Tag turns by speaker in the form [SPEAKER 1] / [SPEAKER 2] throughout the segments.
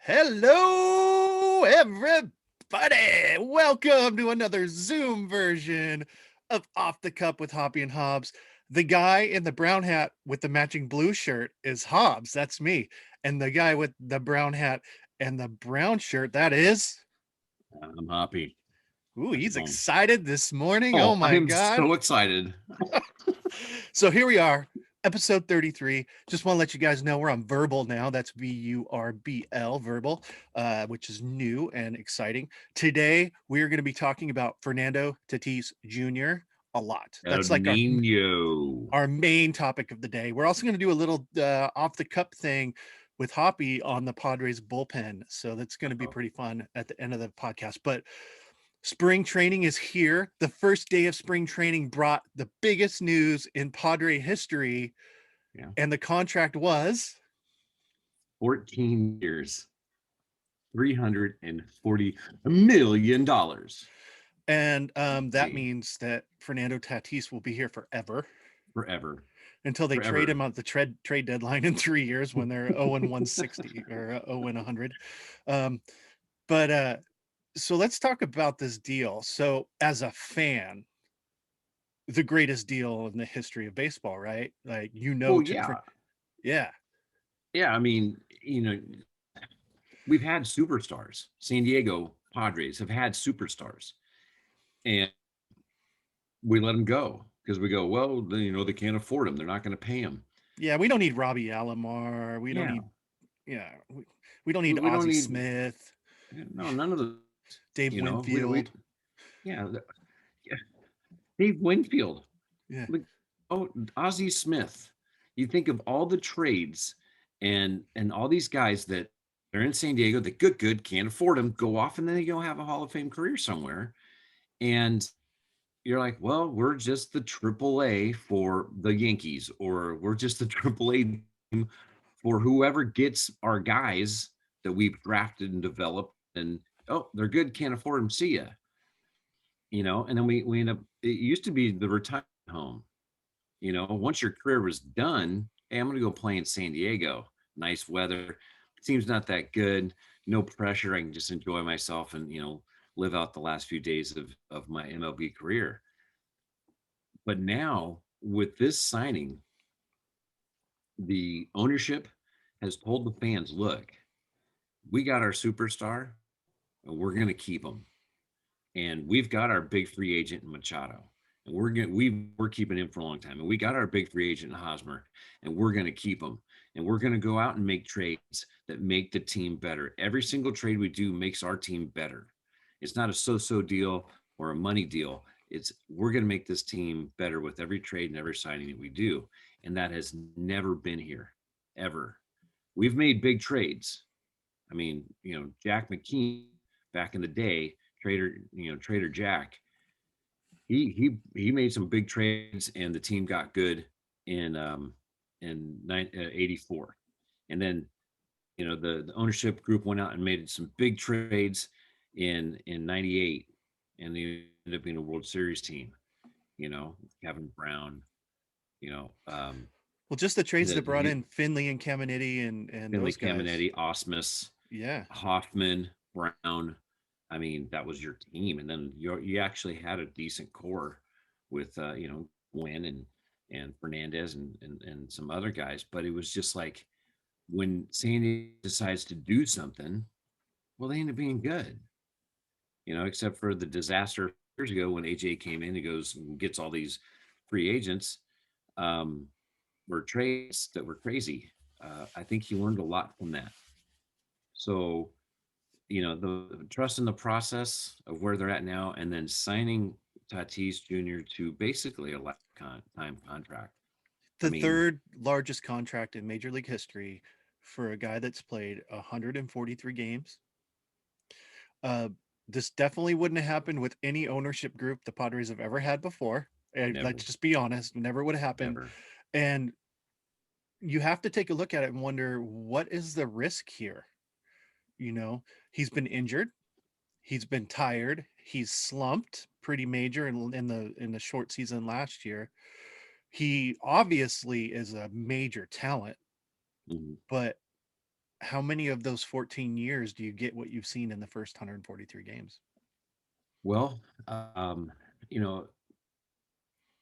[SPEAKER 1] Hello, everybody. Welcome to another Zoom version of Off the Cup with Hoppy and Hobbs. The guy in the brown hat with the matching blue shirt is Hobbs. That's me. And the guy with the brown hat and the brown shirt, that is.
[SPEAKER 2] I'm happy.
[SPEAKER 1] Ooh,
[SPEAKER 2] How's it
[SPEAKER 1] he's
[SPEAKER 2] going?
[SPEAKER 1] excited this morning. Oh
[SPEAKER 2] Oh, I
[SPEAKER 1] my
[SPEAKER 2] am
[SPEAKER 1] God.
[SPEAKER 2] so excited.
[SPEAKER 1] So here we are, episode 33. Just want to let you guys know we're on Verbal now. That's VURBL, Verbal, which is new and exciting. Today, we are going to be talking about Fernando Tatis Jr. a lot.
[SPEAKER 2] El
[SPEAKER 1] That's like our
[SPEAKER 2] Nino.
[SPEAKER 1] our main topic of the day. We're also going to do a little off the cup thing with Hoppy on the Padres bullpen. So that's going to be
[SPEAKER 2] Uh-oh.
[SPEAKER 1] pretty fun at the end of the podcast. But spring training is here. The first day of spring training brought the biggest news in Padre history,
[SPEAKER 2] Yeah.
[SPEAKER 1] and the contract was
[SPEAKER 2] 14 years, $340 million
[SPEAKER 1] and that
[SPEAKER 2] paid
[SPEAKER 1] means that Fernando Tatis will be here forever
[SPEAKER 2] forever.
[SPEAKER 1] until they trade
[SPEAKER 2] Forever.
[SPEAKER 1] him at the trade deadline in 3 years when they're 0 and 160 or 0 and 100. Um, but so let's talk about this deal. So as a fan, the greatest deal in the history of baseball, right? Like
[SPEAKER 2] Well,
[SPEAKER 1] for
[SPEAKER 2] yeah.
[SPEAKER 1] yeah.
[SPEAKER 2] Yeah. I mean, we've had superstars. San Diego Padres have had superstars, and we let them go because we go, well, they can't afford them. They're not going to pay them.
[SPEAKER 1] Yeah, we don't need Robbie Alomar. We don't
[SPEAKER 2] Yeah.
[SPEAKER 1] need, yeah, we don't need
[SPEAKER 2] We don't
[SPEAKER 1] Ozzie
[SPEAKER 2] need,
[SPEAKER 1] Smith,
[SPEAKER 2] no, none of the,
[SPEAKER 1] Dave
[SPEAKER 2] we
[SPEAKER 1] Winfield.
[SPEAKER 2] yeah, yeah, Dave Winfield.
[SPEAKER 1] Yeah,
[SPEAKER 2] Like, oh, Ozzie Smith. You think of all the trades and all these guys that are in San Diego that good can't afford them, go off and then they go have a Hall of Fame career somewhere. And you're like, well, we're just the triple A for the Yankees, or we're just the triple A team for whoever gets our guys that we've drafted and developed. And oh, they're good, can't afford them. See ya. And then we end up. It used to be the retirement home. Once your career was done, hey, I'm going to go play in San Diego. Nice weather. Team's not that good. No pressure. I can just enjoy myself and, live out the last few days of my MLB career. But now with this signing, the ownership has told the fans, look, we got our superstar and we're going to keep him. And we've got our big free agent in Machado. And we're keeping him for a long time. And we got our big free agent in Hosmer, and we're going to keep him. And we're going to go out and make trades that make the team better. Every single trade we do makes our team better. It's not a so-so deal or a money deal. It's we're going to make this team better with every trade and every signing that we do. And that has never been here, ever. We've made big trades. I mean, Jack McKean back in the day, Trader Jack, he made some big trades and the team got good in 84. And then the ownership group went out and made some big trades in 98, and they ended up being a World Series team, Kevin Brown, you know, um
[SPEAKER 1] well, just the trades that brought
[SPEAKER 2] the
[SPEAKER 1] in Finley and Caminiti and
[SPEAKER 2] Finley
[SPEAKER 1] those guys.
[SPEAKER 2] Caminetti, Osmus,
[SPEAKER 1] Yeah,
[SPEAKER 2] Hoffman, Brown. I mean, that was your team, and then you actually had a decent core with Wynn and Fernandez and some other guys. But it was just like when Sandy decides to do something, well, they end up being good, except for the disaster years ago when AJ came in and goes and gets all these free agents, um, or trades that were crazy. I think he learned a lot from that. So the trust in the process of where they're at now, and then signing Tatis Jr. to basically a lifetime contract. I
[SPEAKER 1] the
[SPEAKER 2] mean,
[SPEAKER 1] third largest contract in Major League history for a guy that's played 143 games. Uh, this definitely wouldn't have happened with any ownership group the Padres have ever had before.
[SPEAKER 2] never,
[SPEAKER 1] Let's just be honest, never would have happened.
[SPEAKER 2] never.
[SPEAKER 1] And you have to take a look at it and wonder what is the risk here. You know, he's been injured, he's been tired, he's slumped pretty major in the short season last year. He obviously is a major talent,
[SPEAKER 2] Mhm.
[SPEAKER 1] but how many of those 14 years do you get what you've seen in the first 143 games?
[SPEAKER 2] Well, you know,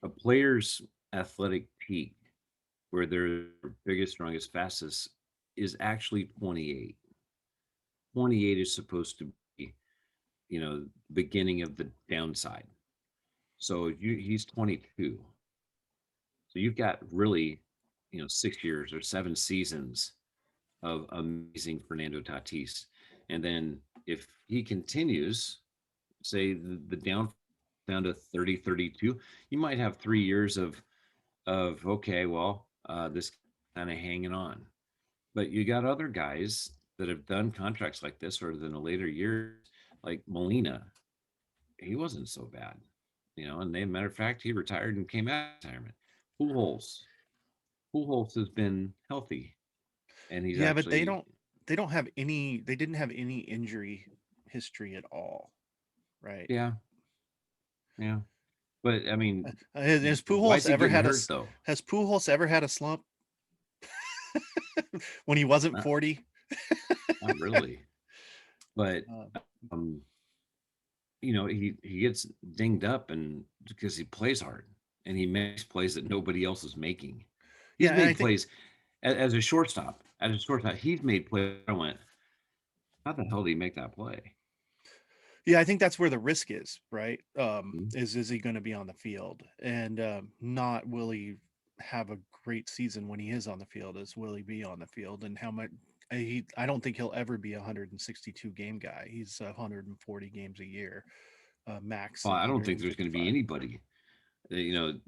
[SPEAKER 2] a player's athletic peak, where they're biggest, strongest, fastest, is actually 28. 28 is supposed to be, beginning of the downside. So he's 22. So you've got really, 6 years or 7 seasons of amazing Fernando Tatis. And then if he continues, say the down to 30, 32, you might have 3 years of okay, well, this kind of hanging on. But you got other guys that have done contracts like this or in the later years, like Molina. He wasn't so bad, and they, matter of fact, he retired and came out of retirement. Pujols. Pujols has been healthy, and he's
[SPEAKER 1] Yeah, but
[SPEAKER 2] actually,
[SPEAKER 1] they don't have any they didn't have any injury history at all, right?
[SPEAKER 2] yeah, yeah. But I mean,
[SPEAKER 1] Has
[SPEAKER 2] why
[SPEAKER 1] Pujols
[SPEAKER 2] is he
[SPEAKER 1] ever
[SPEAKER 2] getting
[SPEAKER 1] had
[SPEAKER 2] hurt though?
[SPEAKER 1] has Pujols ever had a slump when he wasn't
[SPEAKER 2] Not
[SPEAKER 1] 40?
[SPEAKER 2] not really. But
[SPEAKER 1] Um,
[SPEAKER 2] um, he gets dinged up and because he plays hard and he makes plays that nobody else is making. He's
[SPEAKER 1] yeah, and I
[SPEAKER 2] made
[SPEAKER 1] think
[SPEAKER 2] plays as a shortstop. As a shortstop, he's made plays. I went, how the hell did he make that play?
[SPEAKER 1] yeah, I think that's where the risk is, right?
[SPEAKER 2] Mhm.
[SPEAKER 1] Is he going to be on the field, and not will he have a great season when he is on the field? Is will he be on the field, and how much? I don't think he'll ever be a 162 game guy. He's 140 games a year, max
[SPEAKER 2] Well,
[SPEAKER 1] of
[SPEAKER 2] I don't think there's going to be
[SPEAKER 1] 155.
[SPEAKER 2] anybody. You know,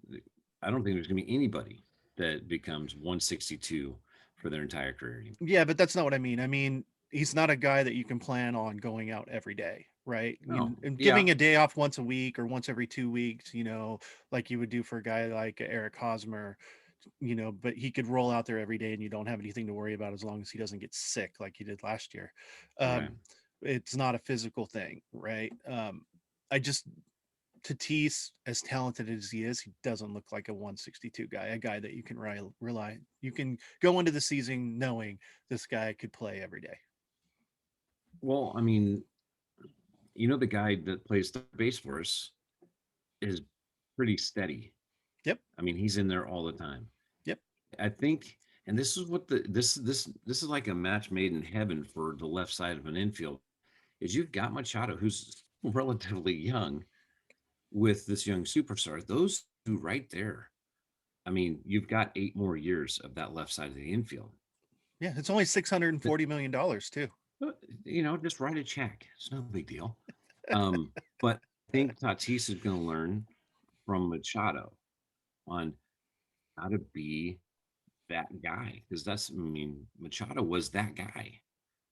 [SPEAKER 2] I don't think there's going to be anybody that becomes 162 for their entire career anymore.
[SPEAKER 1] Yeah, but that's not what I mean. I mean, he's not a guy that you can plan on going out every day, right?
[SPEAKER 2] Oh,
[SPEAKER 1] And
[SPEAKER 2] yeah,
[SPEAKER 1] giving a day off once a week or once every 2 weeks, like you would do for a guy like Eric Hosmer, but he could roll out there every day and you don't have anything to worry about as long as he doesn't get sick like he did last year.
[SPEAKER 2] right.
[SPEAKER 1] It's not a physical thing, right? I just Tatis, as talented as he is, he doesn't look like a 162 guy, a guy that you can rely. You can go into the season knowing this guy could play every day.
[SPEAKER 2] Well, I mean, the guy that plays the base for us is pretty steady.
[SPEAKER 1] Yep.
[SPEAKER 2] I mean, he's in there all the time.
[SPEAKER 1] Yep.
[SPEAKER 2] I think, and this is what this is like a match made in heaven for the left side of an infield. Is you've got Machado, who's relatively young, with this young superstar. Those two right there. I mean, you've got 8 more years of that left side of the infield.
[SPEAKER 1] Yeah. It's only
[SPEAKER 2] That
[SPEAKER 1] $640 million too.
[SPEAKER 2] just write a check. It's no big deal. But I think Tatis is going to learn from Machado on how to be that guy because I mean, Machado was that guy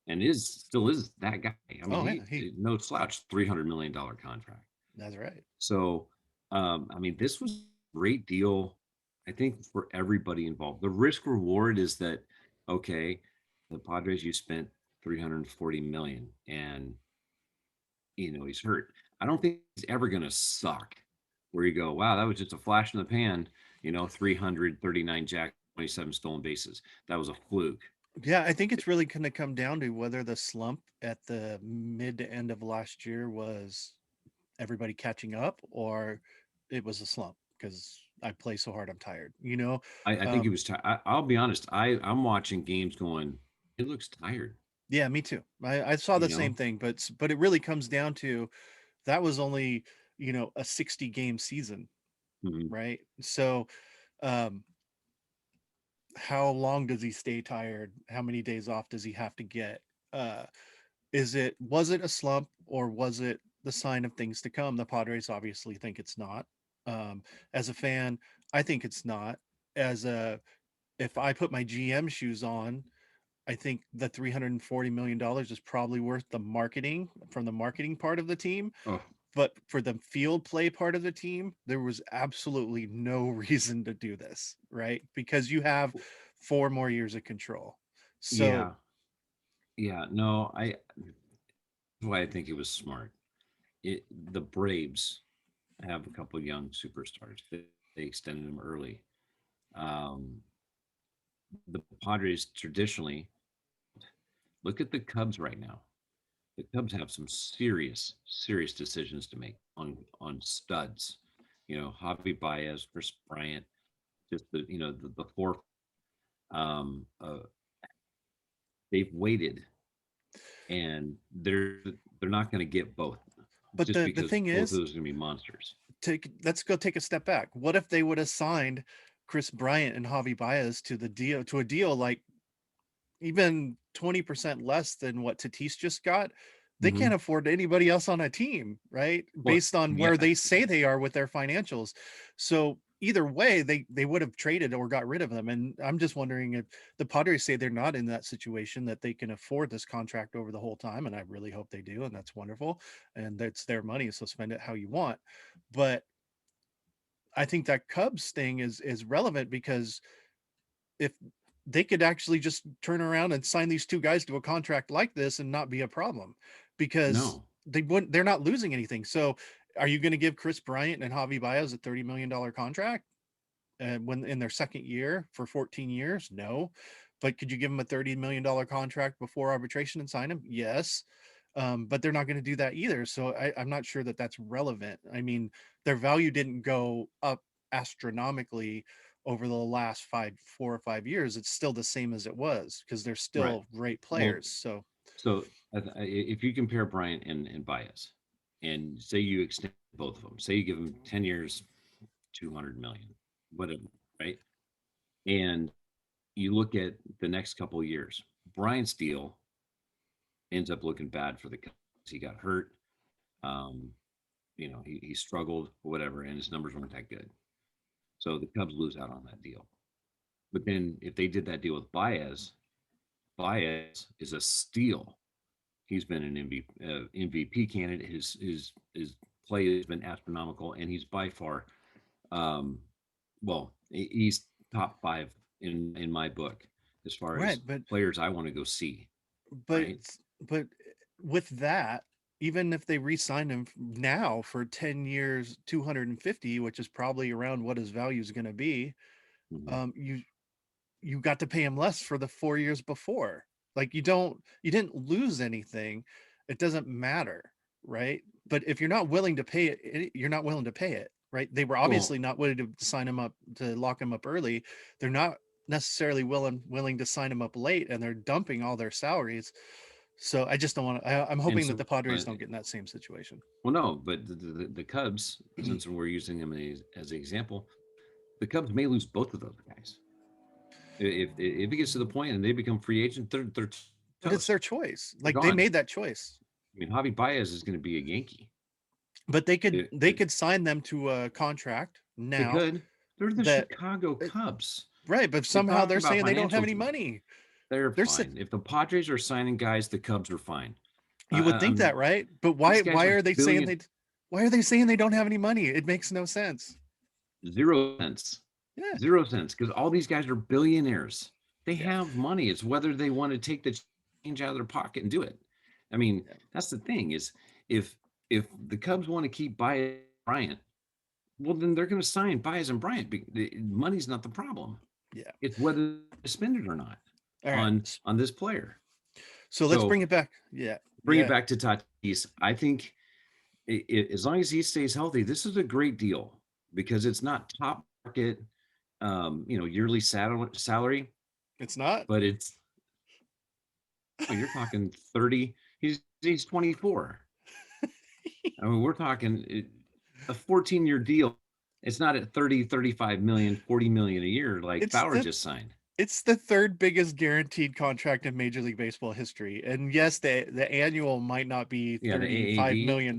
[SPEAKER 2] and still is that guy. I mean,
[SPEAKER 1] Oh yeah.
[SPEAKER 2] no slouch, $300 million contract.
[SPEAKER 1] That's right.
[SPEAKER 2] So, I mean, this was a great deal, I think, for everybody involved. The risk reward is that, okay, the Padres, you spent 340 million and, he's hurt. I don't think he's ever going to suck where you go, wow, that was just a flash in the pan, 339 jack, 27 stolen bases. That was a fluke.
[SPEAKER 1] Yeah. I think it's really going to come down to whether the slump at the mid to end of last year was everybody catching up or it was a slump because I play so hard I'm tired.
[SPEAKER 2] I think he
[SPEAKER 1] Um,
[SPEAKER 2] was tired. I'll be honest. I'm watching games going, it looks tired,
[SPEAKER 1] yeah, me too. I saw
[SPEAKER 2] you
[SPEAKER 1] the same
[SPEAKER 2] know?
[SPEAKER 1] thing, but it really comes down to that was only a 60 game season,
[SPEAKER 2] Mhm.
[SPEAKER 1] right? So um how long does he stay tired? How many days off does he have to get? uh was it a slump or was it the sign of things to come? The Padres obviously think it's not. As a fan, I think it's not. As a If I put my GM shoes on, I think the $340 million is probably worth the marketing from the marketing part of the team.
[SPEAKER 2] Oh,
[SPEAKER 1] But for the field play part of the team, there was absolutely no reason to do this, right? Because you have 4 more years of control. So
[SPEAKER 2] yeah. Yeah. No, that's why I think it was smart. The Braves have a couple of young superstars. They extended them early. Um, the Padres traditionally Look at the Cubs right now. The Cubs have some serious decisions to make on studs. Javi Baez, Chris Bryant, just the four. Um, uh, they've waited, and they're not going to get both,
[SPEAKER 1] But
[SPEAKER 2] just
[SPEAKER 1] the
[SPEAKER 2] because
[SPEAKER 1] thing
[SPEAKER 2] both of
[SPEAKER 1] is,
[SPEAKER 2] those are going to be monsters.
[SPEAKER 1] let's go take a step back. What if they would have signed Chris Bryant and Javi Baez to a deal like even 20% less than what Tatis just got? They
[SPEAKER 2] Mm-hmm.
[SPEAKER 1] can't afford anybody else on a team, right?
[SPEAKER 2] Well,
[SPEAKER 1] Based on
[SPEAKER 2] yeah,
[SPEAKER 1] where they say they are with their financials. So either way, they would have traded or got rid of them. And I'm just wondering if the Padres say they're not in that situation, that they can afford this contract over the whole time. And I really hope they do. And that's wonderful. And that's their money. So spend it how you want. But I think that Cubs thing is relevant because if they could actually just turn around and sign these two guys to a contract like this and not be a problem, because
[SPEAKER 2] no.
[SPEAKER 1] they're not losing anything. So are you going to give Chris Bryant and Javi Baez a $30 million contract when in their second year for 14 years? No. But could you give them a $30 million contract before arbitration and sign them? Yes. But they're not going to do that either. So I'm not sure that that's relevant. I mean, their value didn't go up astronomically over the last 4 or 5 years. It's still the same as it was because they're
[SPEAKER 2] Right.
[SPEAKER 1] still great
[SPEAKER 2] Well,
[SPEAKER 1] players. So
[SPEAKER 2] so if you compare Bryant and Baez, and say you extend both of them, say you give them 10 years, 200 million, whatever, right? And you look at the next couple of years, Bryant's deal ends up looking bad for the Cubs. He got hurt. Um, he struggled, whatever, and his numbers weren't that good. So the Cubs lose out on that deal. But then if they did that deal with Baez, Baez is a steal. He's been an MVP candidate. His play has been astronomical, and he's by far, um, well, he's top five in my book as far
[SPEAKER 1] right,
[SPEAKER 2] as
[SPEAKER 1] but
[SPEAKER 2] players I want to go see.
[SPEAKER 1] but
[SPEAKER 2] Right?
[SPEAKER 1] but with that, even if they re-sign him now for 10 years, 250, which is probably around what his value is going to be,
[SPEAKER 2] Mhm.
[SPEAKER 1] you got to pay him less for the 4 years before. Like you didn't lose anything. It doesn't matter, right? But if you're not willing to pay it, you're not willing to pay it, right? They were
[SPEAKER 2] Well,
[SPEAKER 1] obviously not willing to sign him up, to lock him up early. They're not necessarily willing to sign him up late, and they're dumping all their salaries. So I just don't want to. I'm
[SPEAKER 2] and
[SPEAKER 1] hoping that
[SPEAKER 2] so
[SPEAKER 1] the Padres don't get in that same situation.
[SPEAKER 2] well, no, but the Cubs, since we're using them as an example, the Cubs may lose both of those guys. If it gets to the point and they become free agents, they're
[SPEAKER 1] But it's their
[SPEAKER 2] toast.
[SPEAKER 1] choice.
[SPEAKER 2] They're
[SPEAKER 1] Like they
[SPEAKER 2] gone.
[SPEAKER 1] made that choice.
[SPEAKER 2] I mean, Javi Baez is going to be a Yankee.
[SPEAKER 1] But
[SPEAKER 2] It,
[SPEAKER 1] they
[SPEAKER 2] it,
[SPEAKER 1] could sign them to a contract
[SPEAKER 2] they
[SPEAKER 1] now
[SPEAKER 2] could. They're the
[SPEAKER 1] that
[SPEAKER 2] Chicago
[SPEAKER 1] uh,
[SPEAKER 2] Cubs.
[SPEAKER 1] right, but
[SPEAKER 2] We're
[SPEAKER 1] somehow
[SPEAKER 2] talking
[SPEAKER 1] they're
[SPEAKER 2] about
[SPEAKER 1] saying they don't have
[SPEAKER 2] financial
[SPEAKER 1] any
[SPEAKER 2] team.
[SPEAKER 1] money.
[SPEAKER 2] They're
[SPEAKER 1] They're
[SPEAKER 2] fine. If the Padres are signing guys, the Cubs are fine.
[SPEAKER 1] You would think
[SPEAKER 2] I'm
[SPEAKER 1] that, right? But
[SPEAKER 2] These guys are billion
[SPEAKER 1] why are they saying they don't have any money? It makes no sense.
[SPEAKER 2] 0 cents,
[SPEAKER 1] Yeah.
[SPEAKER 2] 0 cents, because all these guys are billionaires. They
[SPEAKER 1] Yeah.
[SPEAKER 2] have money. It's whether they want to take the change out of their pocket and do it. I mean,
[SPEAKER 1] Yeah.
[SPEAKER 2] that's the thing is if if the Cubs want to keep Bryant, well, then they're going to sign Baez and Bryant. Money's not the problem.
[SPEAKER 1] Yeah.
[SPEAKER 2] It's whether they spend it or not
[SPEAKER 1] All right.
[SPEAKER 2] on this player.
[SPEAKER 1] So let's
[SPEAKER 2] So
[SPEAKER 1] bring it back. Yeah.
[SPEAKER 2] bring it
[SPEAKER 1] Yeah.
[SPEAKER 2] back to Tatis. I think as long as he stays healthy, this is a great deal because it's not top market, yearly salary,
[SPEAKER 1] It's not.
[SPEAKER 2] but it's you're talking 30. He's 24. I mean, we're talking a 14-year deal. It's not at 30, 35 million, 40 million a year like
[SPEAKER 1] It's
[SPEAKER 2] Bauer
[SPEAKER 1] the
[SPEAKER 2] just signed.
[SPEAKER 1] it's the third biggest guaranteed contract in Major League Baseball history. And yes, the annual might not be
[SPEAKER 2] Yeah, the
[SPEAKER 1] $35
[SPEAKER 2] AAV.
[SPEAKER 1] million,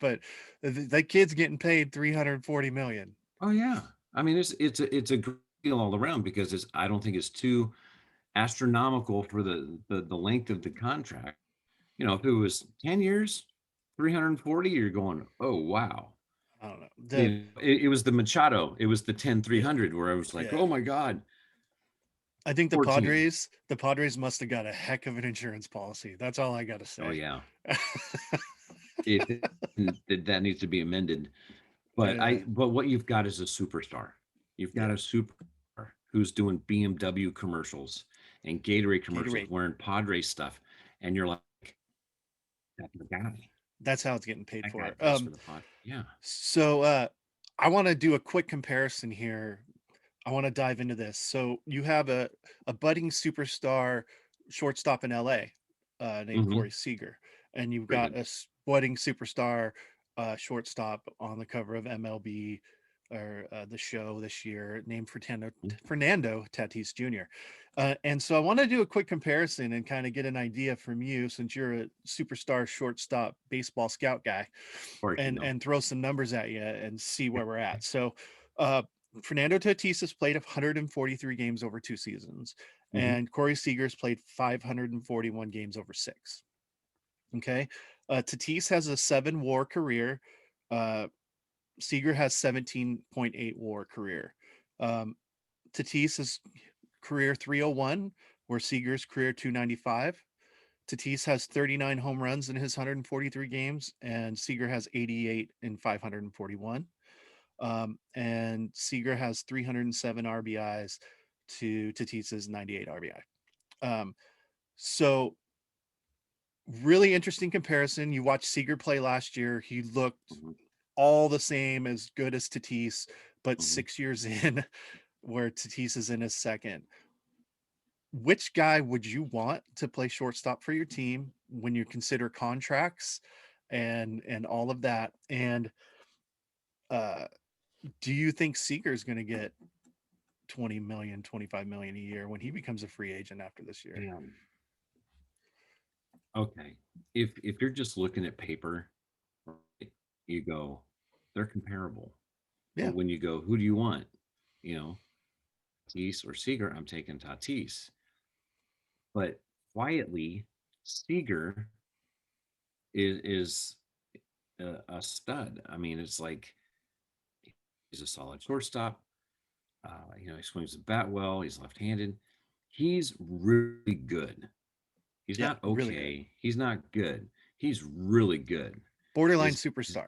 [SPEAKER 1] but that kid's getting paid 340 million.
[SPEAKER 2] Oh yeah. I mean, it's a great deal all around because I don't think it's too astronomical for the length of the contract. If it was 10 years, 340, you're going, oh wow.
[SPEAKER 1] I don't know. The
[SPEAKER 2] It was the Machado, it was the 10
[SPEAKER 1] Yeah.
[SPEAKER 2] 300 where I was like,
[SPEAKER 1] Yeah.
[SPEAKER 2] oh my God,
[SPEAKER 1] I think
[SPEAKER 2] 14.
[SPEAKER 1] The Padres must have got a heck of an insurance policy. That's all I got to
[SPEAKER 2] Oh
[SPEAKER 1] say.
[SPEAKER 2] yeah. It that needs to be amended.
[SPEAKER 1] Yeah.
[SPEAKER 2] But what you've got is a superstar. You've got
[SPEAKER 1] Yeah.
[SPEAKER 2] a superstar who's doing BMW commercials and Gatorade commercials
[SPEAKER 1] Gatorade.
[SPEAKER 2] wearing Padres stuff, and you're like, that's the guy.
[SPEAKER 1] That's how it's getting paid
[SPEAKER 2] That guy
[SPEAKER 1] for.
[SPEAKER 2] plays for the Pod. Yeah.
[SPEAKER 1] So I want to do a quick comparison here. I want to dive into this. So you have a budding superstar shortstop in LA named
[SPEAKER 2] Mm-hmm.
[SPEAKER 1] Corey Seager, and you've
[SPEAKER 2] Very
[SPEAKER 1] got
[SPEAKER 2] good.
[SPEAKER 1] a budding superstar shortstop on the cover of MLB or the show this year named Fernando Tatis Jr. And so I want to do a quick comparison and kind of get an idea from you, since you're a superstar shortstop baseball scout guy,
[SPEAKER 2] Of course, you know.
[SPEAKER 1] and throw some numbers at you and see where we're at. So uh, Fernando Tatis has played 143 games over 2 seasons,
[SPEAKER 2] Mm-hmm.
[SPEAKER 1] and Corey Seager's played 541 games over six. Okay. Tatis has a 7 WAR career. Uh, Seager has 17.8 WAR career. Um, Tatis' career 301, where Seager's career 295. Tatis has 39 home runs in his 143 games, and Seager has 88 in 541. And Seager has 307 RBIs to Tatis's 98 RBI. So really interesting comparison. You watched Seager play last year. He looked
[SPEAKER 2] Mm-hmm.
[SPEAKER 1] all the same, as good as Tatis, but
[SPEAKER 2] Mm-hmm.
[SPEAKER 1] 6 years in, where Tatis is in his second. Which guy would you want to play shortstop for your team when you consider contracts and all of that? And uh, do you think Seager is going to get 20 million, 25 million a year when he becomes a free agent after this year?
[SPEAKER 2] Damn. Okay. If you're just looking at paper, right, you go, they're comparable. But
[SPEAKER 1] Yeah,
[SPEAKER 2] when you go, who do you want? You know, Tatis or Seager, I'm taking Tatis. But quietly, Seager is a stud. I mean, it's like he's a solid shortstop. He swings the bat well. He's left-handed. He's really good. He's
[SPEAKER 1] yeah,
[SPEAKER 2] not
[SPEAKER 1] really good.
[SPEAKER 2] okay. He's not good. He's really good.
[SPEAKER 1] Borderline
[SPEAKER 2] Is
[SPEAKER 1] superstar.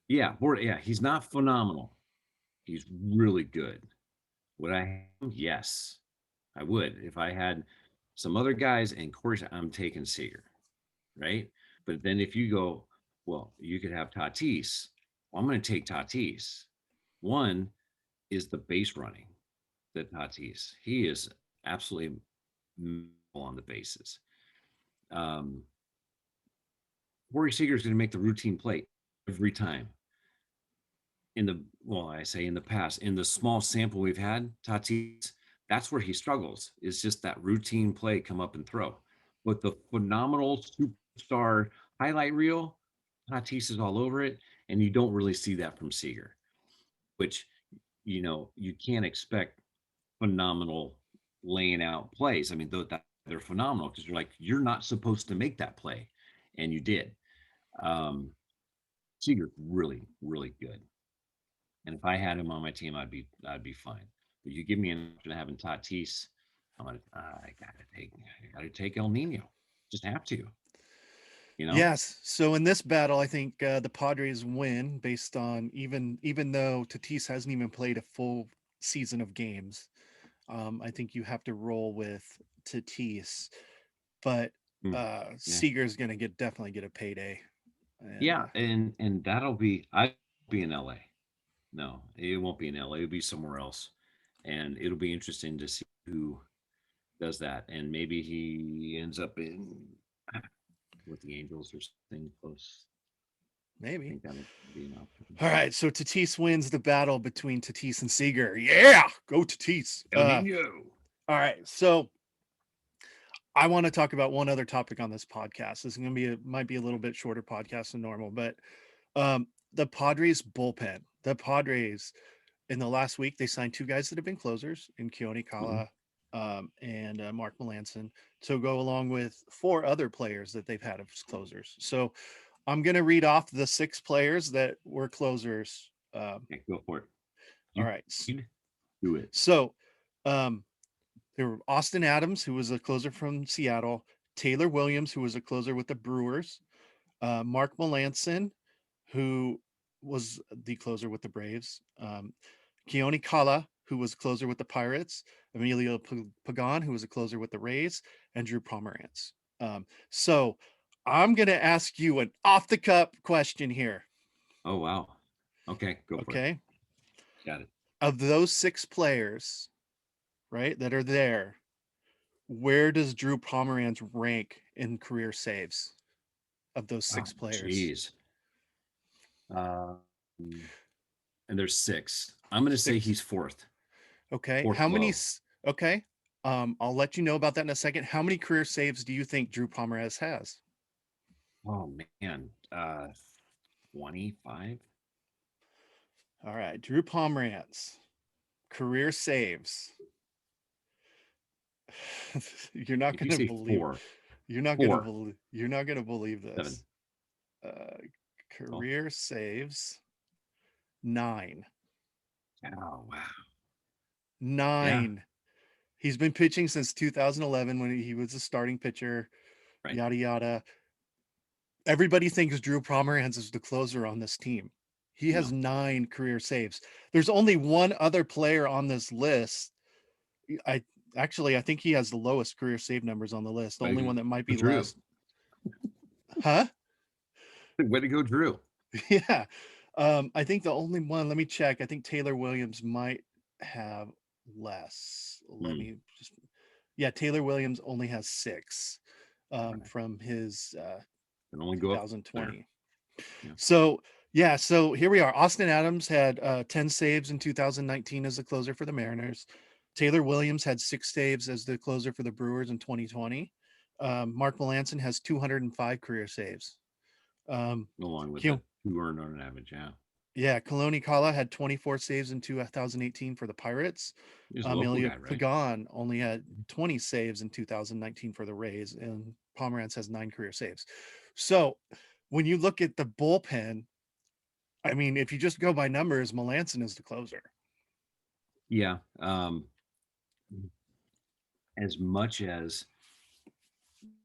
[SPEAKER 2] Yeah, yeah. He's not phenomenal. He's really good. Would I have him? Yes, I would. If I had some other guys, and of course, I'm taking Seager, right? But then if you go, well, you could have Tatis. Well, I'm going to take Tatis. One is the base running that Tatis. He is absolutely on the bases. Um, Corey Seager is going to make the routine play every time. I say in the past, in the small sample we've had, Tatis, that's where he struggles. Is just that routine play, come up and throw. But the phenomenal superstar highlight reel, Tatis is all over it, and you don't really see that from Seager, which you can't expect phenomenal laying out plays. I mean, they're phenomenal because you're not supposed to make that play, and you did. Um, Seager's really, really good. And if I had him on my team, I'd be fine. But you give me an option of having Tatis, I gotta take El Nino. Just have to, you know.
[SPEAKER 1] Yes. So in this battle, I think the Padres win based on, even though Tatis hasn't even played a full season of games. I think you have to roll with Tatis, but
[SPEAKER 2] Mm, yeah,
[SPEAKER 1] Seager's going to definitely get a payday. And
[SPEAKER 2] yeah, and I be in L.A. No, it won't be in L.A. It'll be somewhere else, and it'll be interesting to see who does that, and maybe he ends up in with the Angels or something close. I
[SPEAKER 1] maybe.
[SPEAKER 2] think that'll be an option.
[SPEAKER 1] All right. So Tatis wins the battle between Tatis and Seager. Yeah. Go Tatis.
[SPEAKER 2] El Nino.
[SPEAKER 1] All right. So I want to talk about one other topic on this podcast. This is going to be might be a little bit shorter podcast than normal, but the Padres bullpen. The Padres in the last week they signed 2 guys that have been closers in Keone
[SPEAKER 2] Mhm.
[SPEAKER 1] Kala and Mark Melanson to go along with 4 other players that they've had as closers. So I'm going to read off the 6 players that were closers.
[SPEAKER 2] Okay, go for it.
[SPEAKER 1] All
[SPEAKER 2] You
[SPEAKER 1] right.
[SPEAKER 2] need do it.
[SPEAKER 1] So um, there were Austin Adams, who was a closer from Seattle, Taylor Williams, who was a closer with the Brewers, Mark Melanson, who was the closer with the Braves, Keone Kala, who was closer with the Pirates, Emilio Pagan, who was a closer with the Rays, and Drew Pomeranz. So I'm going to ask you an off the cup question here.
[SPEAKER 2] Oh, wow. Okay, go for it.
[SPEAKER 1] Okay.
[SPEAKER 2] Got it.
[SPEAKER 1] Of those 6 players, right, that are there, where does Drew Pomeranz rank in career saves of those
[SPEAKER 2] Oh,
[SPEAKER 1] 6 players?
[SPEAKER 2] geez. Uh, and there's 6. I'm going to say
[SPEAKER 1] Six.
[SPEAKER 2] he's fourth.
[SPEAKER 1] Okay.
[SPEAKER 2] Fourth
[SPEAKER 1] How many?
[SPEAKER 2] low.
[SPEAKER 1] Okay. I'll let you know about that in a second. How many career saves do you think Drew Pomeranz has?
[SPEAKER 2] Oh, man. 25?
[SPEAKER 1] All right. Drew Pomeranz, career saves. You're not
[SPEAKER 2] If you
[SPEAKER 1] gonna
[SPEAKER 2] say
[SPEAKER 1] believe.
[SPEAKER 2] 4,
[SPEAKER 1] You're not gonna
[SPEAKER 2] 4,
[SPEAKER 1] believe. You're not gonna believe
[SPEAKER 2] 7.
[SPEAKER 1] this. Uh,
[SPEAKER 2] Oh,
[SPEAKER 1] career saves 9.
[SPEAKER 2] oh, wow. Yeah,
[SPEAKER 1] 9. He's been pitching since 2011 when he was a starting pitcher.
[SPEAKER 2] right.
[SPEAKER 1] Yada yada. Everybody thinks Drew Pomeranz is the closer on this team. He has
[SPEAKER 2] No,
[SPEAKER 1] 9 career saves. There's only one other player on this list. I I think he has the lowest career save numbers on the list. The
[SPEAKER 2] way
[SPEAKER 1] only
[SPEAKER 2] to
[SPEAKER 1] one that might
[SPEAKER 2] go,
[SPEAKER 1] be
[SPEAKER 2] Drew.
[SPEAKER 1] less. Huh?
[SPEAKER 2] Way to go, Drew.
[SPEAKER 1] Yeah. I think the only one, let me check. I think Taylor Williams might have less. Let
[SPEAKER 2] Hmm.
[SPEAKER 1] me just, yeah, Taylor Williams only has 6
[SPEAKER 2] Right.
[SPEAKER 1] from his
[SPEAKER 2] Can only go up there.
[SPEAKER 1] 2020.
[SPEAKER 2] Yeah.
[SPEAKER 1] So, yeah, so here we are. Austin Adams had 10 saves in 2019 as the closer for the Mariners. Taylor Williams had 6 saves as the closer for the Brewers in 2020. Mark Melanson has 205 career saves. Um,
[SPEAKER 2] Along with
[SPEAKER 1] Ke-
[SPEAKER 2] the 2 earned on an average. Yeah.
[SPEAKER 1] yeah, Kaloni Kala had 24 saves in 2018 for the Pirates.
[SPEAKER 2] He's a local
[SPEAKER 1] Amelia
[SPEAKER 2] guy, right?
[SPEAKER 1] Pagan only had 20 saves in 2019 for the Rays, and Pomeranz has 9 career saves. So when you look at the bullpen, I mean, if you just go by numbers, Melanson is the closer.
[SPEAKER 2] Yeah. As much as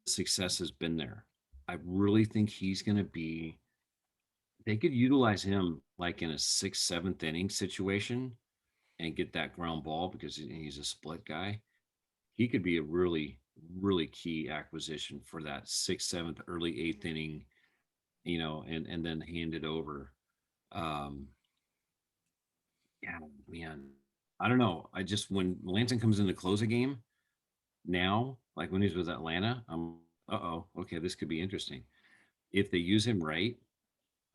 [SPEAKER 2] success has been there, I really think he's going to be. They could utilize him like in a 6th, 7th inning situation and get that ground ball because he's a split guy. He could be a really, really key acquisition for that 6th, 7th, early 8th inning, and then hand it over. Um, yeah, man, I don't know. I just when Melanson comes in to close a game now, like when he was with Atlanta, I'm okay, this could be interesting. If they use him right,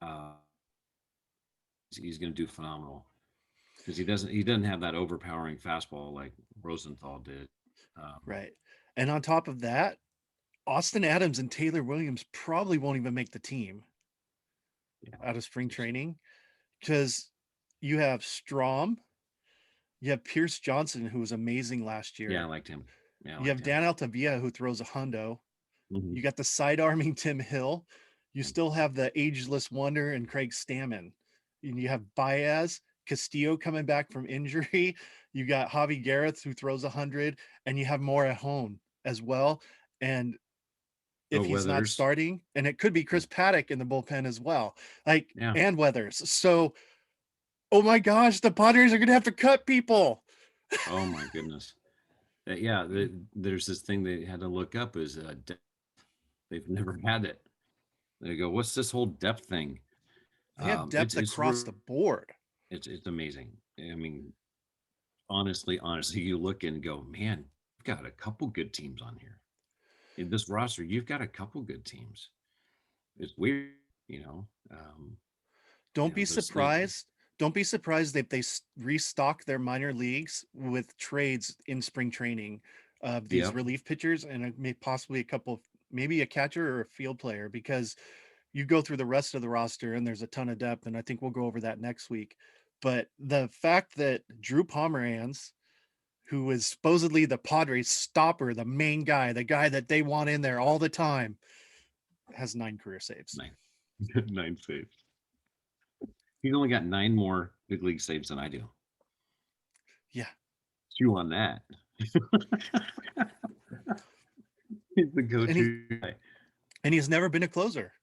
[SPEAKER 2] uh, he's going to do phenomenal because he doesn't have that overpowering fastball like Rosenthal did.
[SPEAKER 1] Right. And on top of that, Austin Adams and Taylor Williams probably won't even make the team
[SPEAKER 2] Yeah,
[SPEAKER 1] out of spring training because you have Strom, you have Pierce Johnson, who was amazing last
[SPEAKER 2] yeah, I
[SPEAKER 1] year.
[SPEAKER 2] liked him. Yeah, I
[SPEAKER 1] You
[SPEAKER 2] liked
[SPEAKER 1] have
[SPEAKER 2] him.
[SPEAKER 1] Dan Altavilla, who throws a hundo.
[SPEAKER 2] Hmm.
[SPEAKER 1] You got the side arming Tim Hill. You still have the ageless wonder and Craig Stammen. And you have Baez, Castillo coming back from injury. You got Javi Gareth, who throws 100, and you have more at home as well. And
[SPEAKER 2] Oh,
[SPEAKER 1] if he's not
[SPEAKER 2] Weathers.
[SPEAKER 1] starting, and it could be
[SPEAKER 2] Yeah,
[SPEAKER 1] Chris Paddock in the bullpen as well, like,
[SPEAKER 2] yeah.
[SPEAKER 1] and Weathers. So, oh my gosh, the Padres are going to have to cut people.
[SPEAKER 2] Oh my goodness. Yeah, there's this thing they had to look up is depth. They've never had it. They go, what's this whole depth thing?
[SPEAKER 1] They have
[SPEAKER 2] It's
[SPEAKER 1] depth across the board.
[SPEAKER 2] it's amazing. I mean, honestly, you look and go, man, you've got a couple good teams on here. In this roster, you've got a couple good teams. It's weird, you know.
[SPEAKER 1] Don't be
[SPEAKER 2] Those things.
[SPEAKER 1] surprised. Don't be surprised if they restock their minor leagues with trades in spring training of these
[SPEAKER 2] Yep.
[SPEAKER 1] relief pitchers and possibly a couple, maybe a catcher or a field player, because you go through the rest of the roster and there's a ton of depth. And I think we'll go over that next week. But the fact that Drew Pomeranz, who is supposedly the Padres stopper, the main guy, the guy that they want in there all the time, has 9 career saves.
[SPEAKER 2] 9. 9 saves. He's only got 9 more big league saves than I do.
[SPEAKER 1] Yeah.
[SPEAKER 2] Chew on that. He's the
[SPEAKER 1] And he
[SPEAKER 2] go-to guy.
[SPEAKER 1] and he's never been a closer.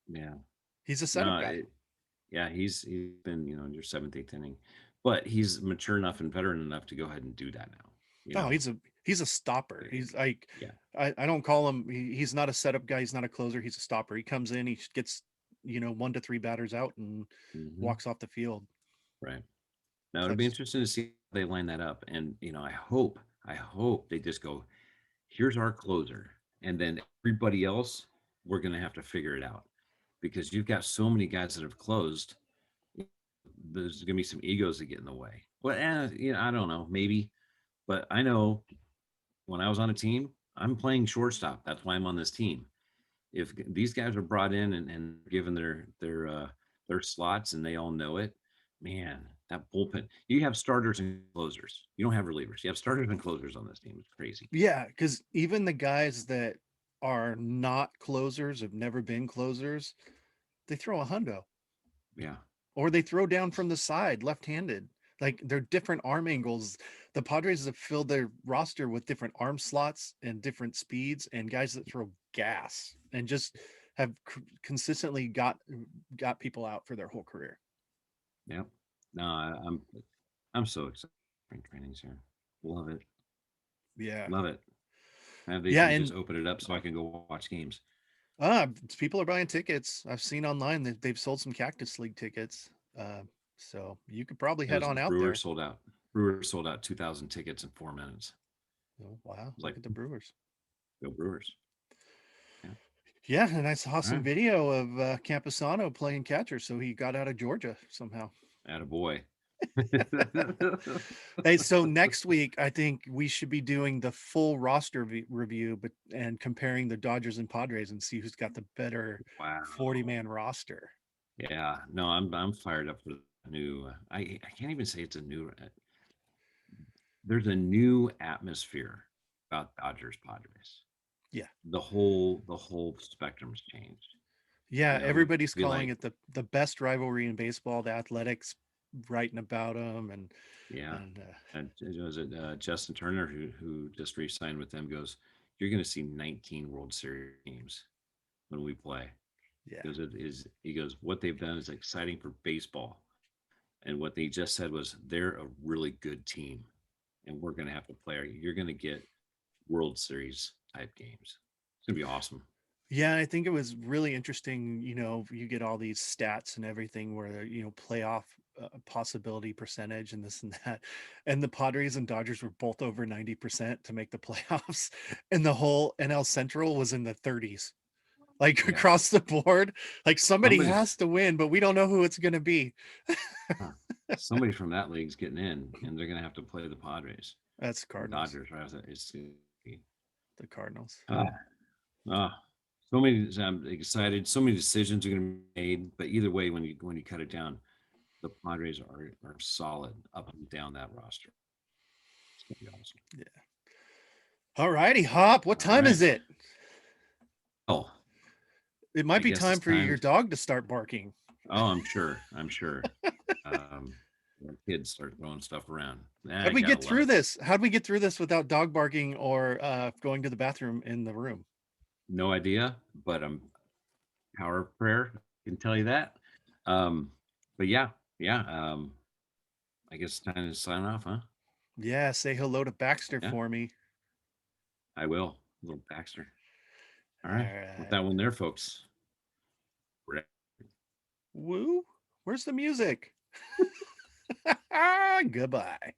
[SPEAKER 2] Yeah.
[SPEAKER 1] He's a setup
[SPEAKER 2] No,
[SPEAKER 1] guy.
[SPEAKER 2] yeah, he's been in your 7th, 8th inning. but he's mature enough and veteran enough to go ahead and do that now. You
[SPEAKER 1] No,
[SPEAKER 2] know,
[SPEAKER 1] he's a stopper. He's like
[SPEAKER 2] yeah.
[SPEAKER 1] I don't call him he's not a setup guy, he's not a closer, he's a stopper. He comes in, he gets, 1 to 3 batters out and
[SPEAKER 2] Hmm.
[SPEAKER 1] walks off the field.
[SPEAKER 2] Right. Now it'll be
[SPEAKER 1] That's
[SPEAKER 2] interesting to see how they line that up. And I hope they just go, here's our closer. And then everybody else, we're gonna have to figure it out. Because you've got so many guys that have closed, there's gonna be some egos that get in the way. Well, I don't know, maybe. But I know when I was on a team, I'm playing shortstop. That's why I'm on this team. If these guys are brought in and given their slots and they all know it, man, that bullpen. You have starters and closers. You don't have relievers. You have starters and closers on this team. It's crazy.
[SPEAKER 1] yeah, because even the guys that are not closers, have never been closers, they throw a hundo
[SPEAKER 2] Yeah.
[SPEAKER 1] or they throw down from the side left-handed. Like they're different arm angles. The Padres have filled their roster with different arm slots and different speeds and guys that throw gas and just have consistently got people out for their whole career.
[SPEAKER 2] Yeah. No, I'm so excited. Spring training's here. Love it.
[SPEAKER 1] Yeah.
[SPEAKER 2] Love it. And they
[SPEAKER 1] Yeah,
[SPEAKER 2] can just
[SPEAKER 1] and
[SPEAKER 2] open it up so I can go watch games.
[SPEAKER 1] people are buying tickets. I've seen online that they've sold some Cactus League tickets. Uh, so you could probably
[SPEAKER 2] It
[SPEAKER 1] head
[SPEAKER 2] was
[SPEAKER 1] on out
[SPEAKER 2] Brewers
[SPEAKER 1] there.
[SPEAKER 2] sold out. Brewers sold out 2,000 tickets in 4 minutes.
[SPEAKER 1] Oh, wow,
[SPEAKER 2] Like,
[SPEAKER 1] look at the Brewers.
[SPEAKER 2] go Brewers. Yeah.
[SPEAKER 1] Yeah, and I saw
[SPEAKER 2] All
[SPEAKER 1] some
[SPEAKER 2] right.
[SPEAKER 1] video of Camposano playing catcher, so he got out of Georgia somehow.
[SPEAKER 2] Attaboy.
[SPEAKER 1] Hey, so next week I think we should be doing the full roster review, but and comparing the Dodgers and Padres and see who's got the better
[SPEAKER 2] Wow.
[SPEAKER 1] 40-man roster.
[SPEAKER 2] Yeah. No, I'm fired up for the new. I can't even say it's a new. There's a new atmosphere about Dodgers Padres.
[SPEAKER 1] Yeah.
[SPEAKER 2] The whole spectrum's changed.
[SPEAKER 1] Yeah,
[SPEAKER 2] You
[SPEAKER 1] everybody's
[SPEAKER 2] feel
[SPEAKER 1] calling
[SPEAKER 2] like,
[SPEAKER 1] it the best rivalry in baseball. The Athletics writing about them
[SPEAKER 2] yeah.
[SPEAKER 1] and
[SPEAKER 2] And was it Justin Turner who just re-signed with them? Goes, you're going to see 19 World Series games when we play.
[SPEAKER 1] yeah.
[SPEAKER 2] Because it is. He goes, what they've done is exciting for baseball. And what they just said was they're a really good team, and we're going to have to play. You're going to get World Series type games. It's going to be awesome.
[SPEAKER 1] Yeah, I think it was really interesting. You get all these stats and everything where, playoff possibility percentage and this and that. And the Padres and Dodgers were both over 90% to make the playoffs. And the whole NL Central was in the 30s, like
[SPEAKER 2] Yeah.
[SPEAKER 1] across the board. Like somebody
[SPEAKER 2] Somebody,
[SPEAKER 1] has to win, but we don't know who it's going to be.
[SPEAKER 2] huh, somebody from that league's getting in, and they're going to have to play the Padres,
[SPEAKER 1] That's Cardinals,
[SPEAKER 2] Dodgers. Right? It's
[SPEAKER 1] the Cardinals.
[SPEAKER 2] ah, ah, so many. I'm excited. So many decisions are going to be made, but either way, when you cut it down, the Padres are solid up and down that roster. It's going to be awesome.
[SPEAKER 1] Yeah. All righty, Hop. What
[SPEAKER 2] All
[SPEAKER 1] time is
[SPEAKER 2] right.
[SPEAKER 1] it?
[SPEAKER 2] Oh,
[SPEAKER 1] It might
[SPEAKER 2] I
[SPEAKER 1] be
[SPEAKER 2] guess
[SPEAKER 1] time
[SPEAKER 2] it's
[SPEAKER 1] for
[SPEAKER 2] time.
[SPEAKER 1] your dog to start barking.
[SPEAKER 2] Oh, I'm sure. I'm sure. When kids start throwing stuff around. I
[SPEAKER 1] How'd we
[SPEAKER 2] gotta
[SPEAKER 1] get
[SPEAKER 2] love
[SPEAKER 1] through
[SPEAKER 2] it.
[SPEAKER 1] this? How'd we get through this without dog barking or going to the bathroom in the room?
[SPEAKER 2] No idea, but I'm power of prayer. I can tell you that. But yeah, yeah. I guess it's time to sign off, huh?
[SPEAKER 1] Yeah, say hello to Baxter
[SPEAKER 2] Yeah,
[SPEAKER 1] for me.
[SPEAKER 2] I will. Little Baxter. All
[SPEAKER 1] All
[SPEAKER 2] right. With
[SPEAKER 1] right.
[SPEAKER 2] that one there, folks.
[SPEAKER 1] Woo. Where's the music? Goodbye.